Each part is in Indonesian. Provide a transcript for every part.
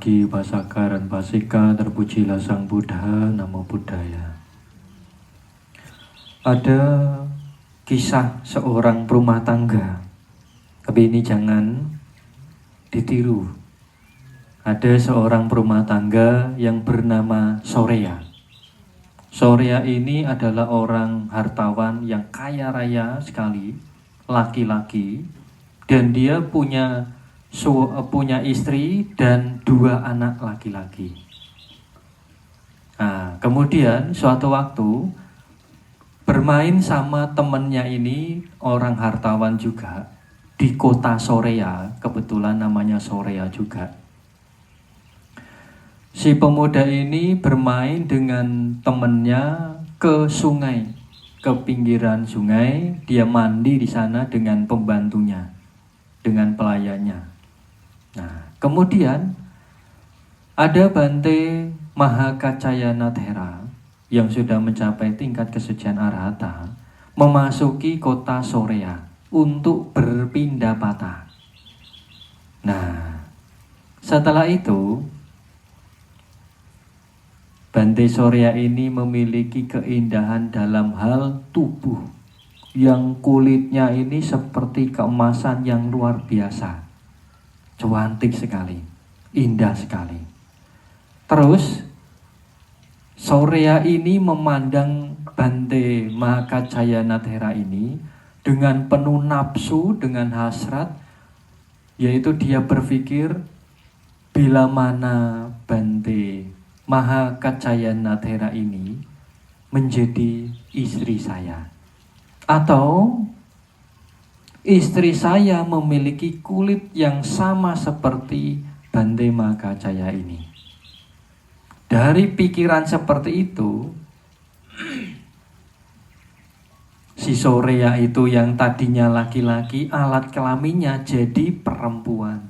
Suci Pasaka dan Pasika, terpujilah Sang Buddha, Namo Buddhaya. Ada kisah seorang perumah tangga, tapi ini jangan ditiru. Ada seorang perumah tangga yang bernama Sorea. Sorea ini adalah orang hartawan yang kaya raya sekali, laki-laki, dan dia punya istri dan 2 anak laki-laki. Nah, kemudian suatu waktu bermain sama temennya ini, orang hartawan juga, di kota Sorea, kebetulan namanya Sorea juga. Si pemuda ini bermain dengan temennya ke sungai, ke pinggiran sungai. Dia mandi di sana dengan pembantunya, dengan pelayannya. Nah, kemudian ada Bante Mahakacayana Thera yang sudah mencapai tingkat kesucian arhata memasuki kota Sorea untuk berpindah patah. Nah, setelah itu Bante Sorea ini memiliki keindahan dalam hal tubuh yang kulitnya ini seperti keemasan yang luar biasa. Cantik sekali, indah sekali. Terus Sorea ini memandang Bante Mahakacayana Thera ini dengan penuh nafsu, dengan hasrat, yaitu dia berpikir, bila mana Bante Mahakacayana Thera ini menjadi istri saya, atau istri saya memiliki kulit yang sama seperti Bante Mahakacaya ini. Dari pikiran seperti itu, si Sorea itu yang tadinya laki-laki, alat kelaminnya jadi perempuan.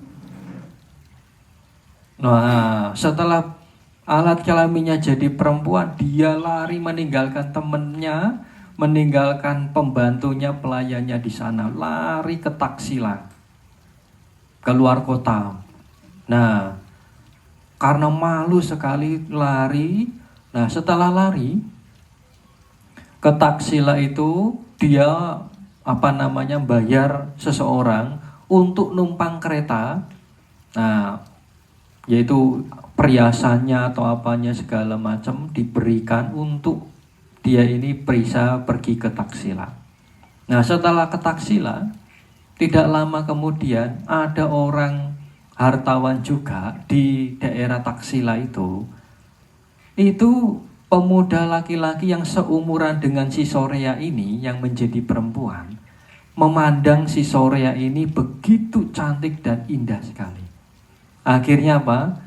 Nah, setelah alat kelaminnya jadi perempuan, dia lari meninggalkan temennya, meninggalkan pembantunya, pelayannya di sana, lari ke Taksila, keluar kota. Nah, karena malu sekali lari. Nah, setelah lari ke Taksila itu, dia bayar seseorang untuk numpang kereta. Nah, yaitu perhiasannya atau apanya segala macam diberikan untuk dia ini bisa pergi ke Taksila. Nah, setelah ke Taksila, tidak lama kemudian ada orang hartawan juga di daerah Taksila itu pemuda laki-laki yang seumuran dengan si Sorea ini yang menjadi perempuan, memandang si Sorea ini begitu cantik dan indah sekali. Akhirnya apa?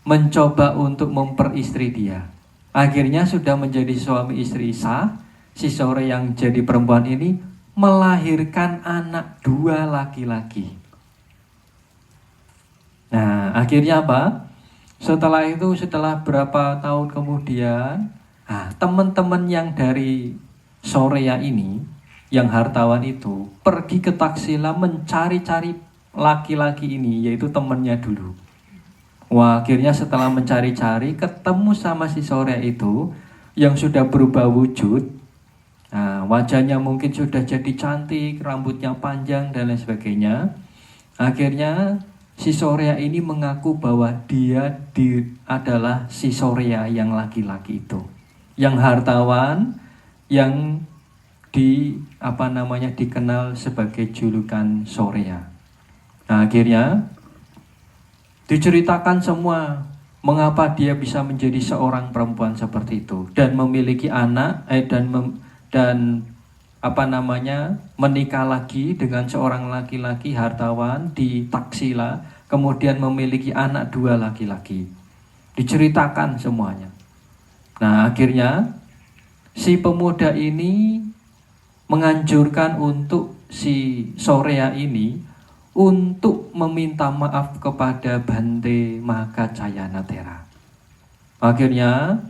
Mencoba untuk memperistri dia. Akhirnya sudah menjadi suami istri sah. Si Sorea yang jadi perempuan ini melahirkan anak 2 laki-laki. Nah, akhirnya apa? Setelah berapa tahun kemudian, teman-teman yang dari Sorea ini, yang hartawan itu, pergi ke Taksila mencari-cari laki-laki ini, yaitu temannya dulu. Wah, akhirnya setelah mencari-cari ketemu sama si Sorea itu yang sudah berubah wujud. Nah, wajahnya mungkin sudah jadi cantik, rambutnya panjang dan lain sebagainya. Akhirnya si Sorea ini mengaku bahwa dia adalah si Sorea yang laki-laki itu, yang hartawan, yang dikenal sebagai julukan Sorea. Nah, akhirnya diceritakan semua mengapa dia bisa menjadi seorang perempuan seperti itu dan memiliki anak menikah lagi dengan seorang laki-laki hartawan di Taksila, kemudian memiliki anak 2 laki-laki. Diceritakan semuanya. Nah, akhirnya si pemuda ini menganjurkan untuk si Sorea ini untuk meminta maaf kepada Bante Mahakacayana Thera. Akhirnya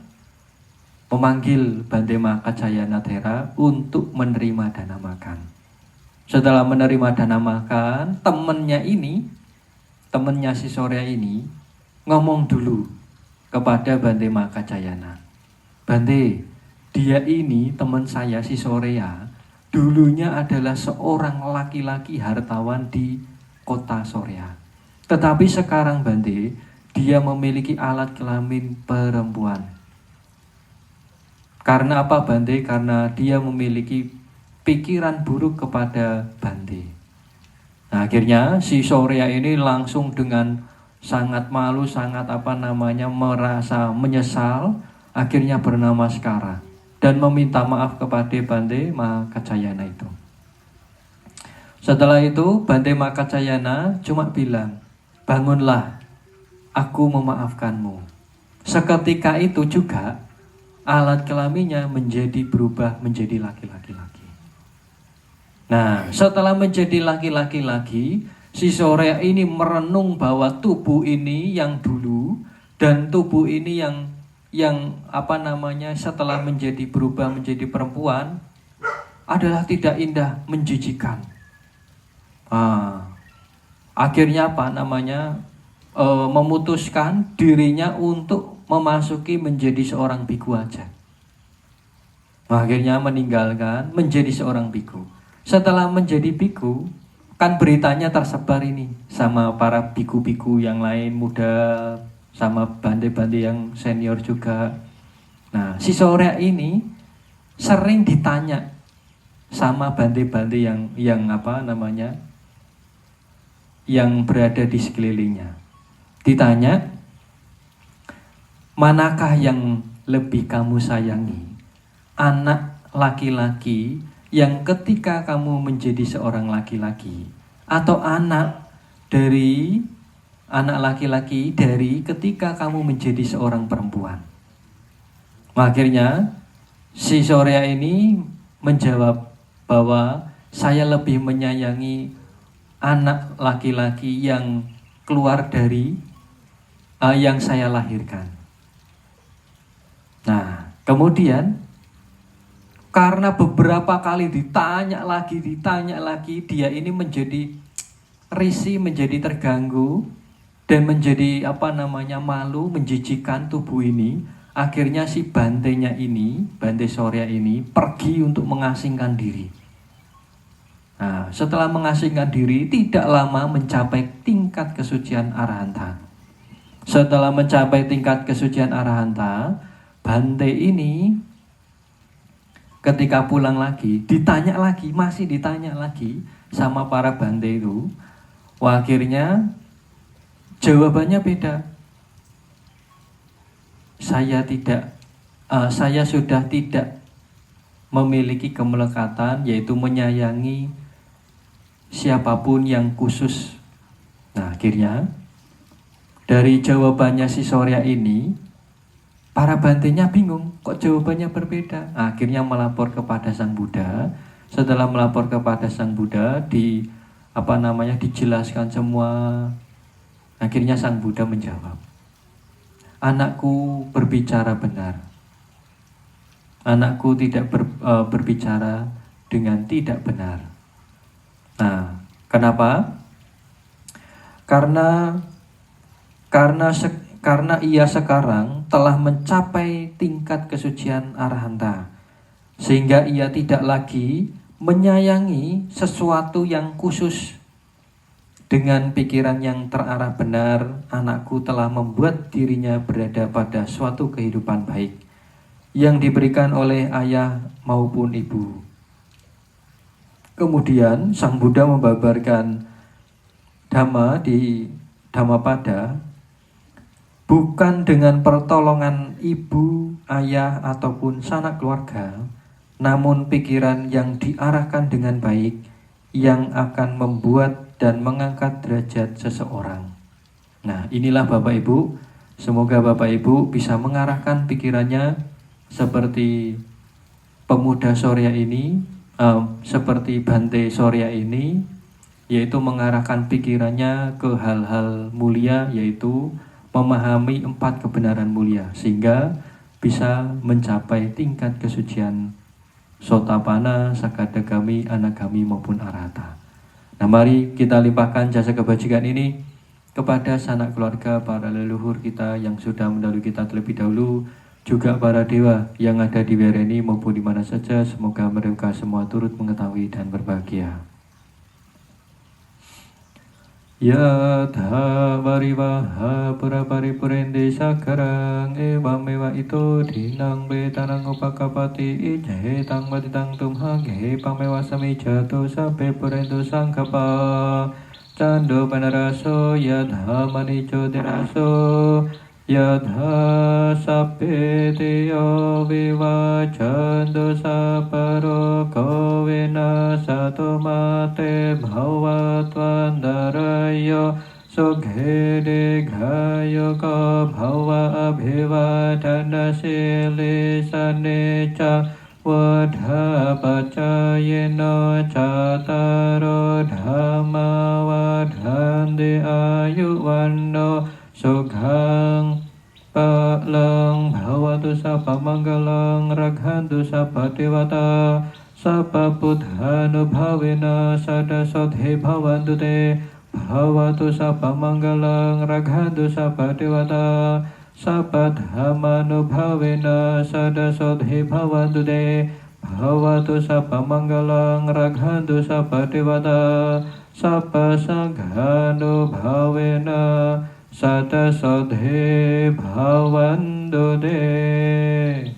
memanggil Bante Mahakacayana Thera untuk menerima dana makan. Setelah menerima dana makan, temannya si Sorea ini ngomong dulu kepada Bante Makacayana. Bante, dia ini teman saya si Sorea, dulunya adalah seorang laki-laki hartawan di kota Sorea. Tetapi sekarang Bante, dia memiliki alat kelamin perempuan. Karena apa Bante? Karena dia memiliki pikiran buruk kepada Bante. Nah, akhirnya si Sorea ini langsung dengan sangat malu, sangat merasa menyesal, akhirnya bernama Skara dan meminta maaf kepada Bante Makacayana itu. Setelah itu Bante Makacayana cuma bilang, bangunlah, aku memaafkanmu. Seketika itu juga alat kelaminnya berubah menjadi laki-laki lagi. Nah, setelah menjadi laki-laki lagi, si Sorea ini merenung bahwa tubuh ini yang dulu dan tubuh ini yang setelah berubah menjadi perempuan adalah tidak indah, menjijikan. Akhirnya memutuskan dirinya untuk memasuki menjadi seorang biku aja. Akhirnya meninggalkan menjadi seorang biku. Setelah menjadi biku, kan beritanya tersebar ini sama para biku-biku yang lain muda, sama bante-bante yang senior juga. Nah, si Sorea ini sering ditanya sama bante-bante yang berada di sekelilingnya. Ditanya, manakah yang lebih kamu sayangi? Anak laki-laki yang ketika kamu menjadi seorang laki-laki, atau anak laki-laki dari ketika kamu menjadi seorang perempuan? Akhirnya si Sorea ini menjawab bahwa saya lebih menyayangi anak laki-laki yang keluar dari yang saya lahirkan. Nah, kemudian karena beberapa kali ditanya lagi, dia ini menjadi risih, menjadi terganggu, dan menjadi malu, menjijikan tubuh ini. Akhirnya si bantenya ini, Bante Sorea ini, pergi untuk mengasingkan diri. Nah, setelah mengasingkan diri, tidak lama mencapai tingkat kesucian Arahanta. Setelah mencapai tingkat kesucian Arahanta, Bante ini ketika pulang lagi, masih ditanya lagi sama para bante itu. Akhirnya jawabannya beda. Saya sudah tidak memiliki kemelekatan, yaitu menyayangi siapapun yang khusus. Nah, akhirnya dari jawabannya si Sorea ini, para bantenya bingung, kok jawabannya berbeda. Akhirnya melapor kepada Sang Buddha. Setelah melapor kepada Sang Buddha, dijelaskan semua. Akhirnya Sang Buddha menjawab, anakku berbicara benar. Anakku tidak berbicara dengan tidak benar. Nah, kenapa? Karena ia sekarang telah mencapai tingkat kesucian Arahanta, sehingga ia tidak lagi menyayangi sesuatu yang khusus. Dengan pikiran yang terarah benar, anakku telah membuat dirinya berada pada suatu kehidupan baik yang diberikan oleh ayah maupun ibu. Kemudian Sang Buddha membabarkan Dhamma di Dhammapada, bukan dengan pertolongan ibu, ayah, ataupun sanak keluarga, namun pikiran yang diarahkan dengan baik yang akan membuat dan mengangkat derajat seseorang. Nah, inilah Bapak Ibu, semoga Bapak Ibu bisa mengarahkan pikirannya seperti pemuda Sorea ini, seperti Bante Sorea ini, yaitu mengarahkan pikirannya ke hal-hal mulia, yaitu memahami 4 kebenaran mulia, sehingga bisa mencapai tingkat kesucian Sotapanna, Sakadagami, Anagami maupun Arahata. Nah, mari kita limpahkan jasa kebajikan ini kepada sanak keluarga, para leluhur kita yang sudah mendahului kita terlebih dahulu, juga para dewa yang ada di Wereni maupun di mana saja, semoga mereka semua turut mengetahui dan berbahagia. Yatha varivaha pura paripurende sakarang ewamewa ito dinang betanang upakapati ije tang batitang tumhage pamewa samijato sape purendo sangkapa cando panaraso yatha manico deraso yatha sape tiyo vivacando saparo kovena sato mate bhavatvandaraya sugede gayo ka bhava abhivadana sile saneca Wadha pacayena cataro dhamma wadhande ayuwanno sukhang palang bhavatu sapa manggalang raghantu sapa dewata sapa buddhanubhavena sada sodhe bhavantu te bhavatu sapa manggalang raghantu sapa dewata sapa dhammanubhavena sada sodhe bhavantu te bhavatu sapa manggalang raghantu sapa dewata sapa sanghanubhavena sada sodhe bhavantu te.